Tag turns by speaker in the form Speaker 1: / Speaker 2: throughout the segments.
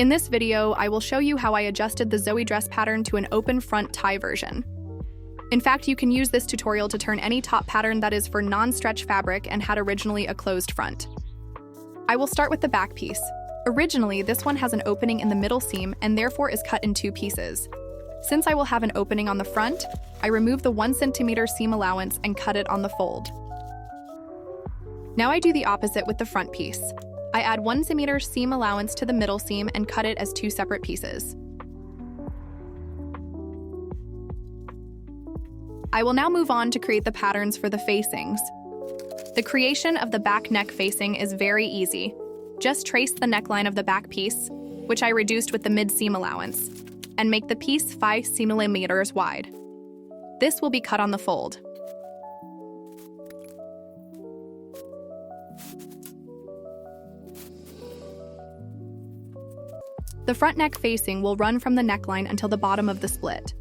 Speaker 1: In this video, I will show you how I adjusted the Zoe dress pattern to an open front tie version. In fact, you can use this tutorial to turn any top pattern that is for non-stretch fabric and had originally a closed front. I will start with the back piece. Originally, this one has an opening in the middle seam and therefore is cut in 2 pieces. Since I will have an opening on the front, I remove the 1 cm seam allowance and cut it on the fold. Now I do the opposite with the front piece. I add 1 cm seam allowance to the middle seam and cut it as 2 separate pieces. I will now move on to create the patterns for the facings. The creation of the back neck facing is very easy. Just trace the neckline of the back piece, which I reduced with the mid seam allowance, and make the piece 5 cm wide. This will be cut on the fold. The front neck facing will run from the neckline until the bottom of the split.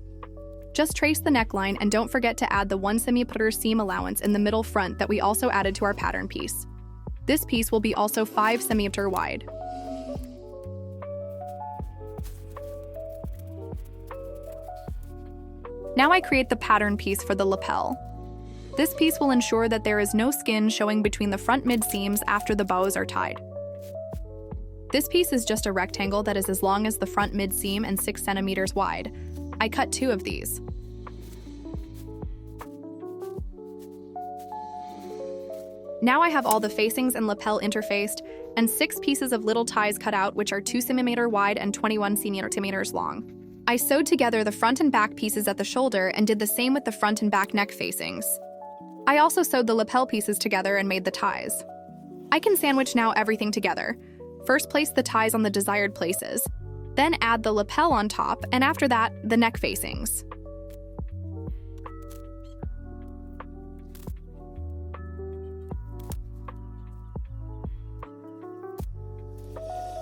Speaker 1: Just trace the neckline and don't forget to add the 1 cm seam allowance in the middle front that we also added to our pattern piece. This piece will be also 5 cm wide. Now I create the pattern piece for the lapel. This piece will ensure that there is no skin showing between the front mid seams after the bows are tied. This piece is just a rectangle that is as long as the front mid seam and 6 cm wide. I cut 2 of these. Now I have all the facings and lapel interfaced and 6 pieces of little ties cut out, which are 2 cm wide and 21 cm long. I sewed together the front and back pieces at the shoulder and did the same with the front and back neck facings. I also sewed the lapel pieces together and made the ties. I can sandwich now everything together. First, place the ties on the desired places. Then add the lapel on top, and after that, the neck facings.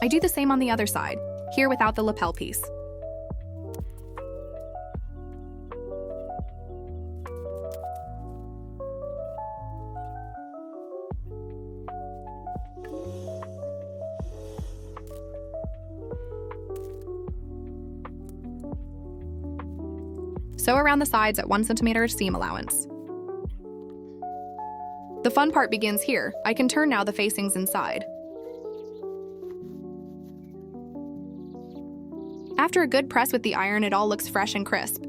Speaker 1: I do the same on the other side, here without the lapel piece. Sew around the sides at 1 cm seam allowance. The fun part begins here. I can turn now the facings inside. After a good press with the iron, it all looks fresh and crisp.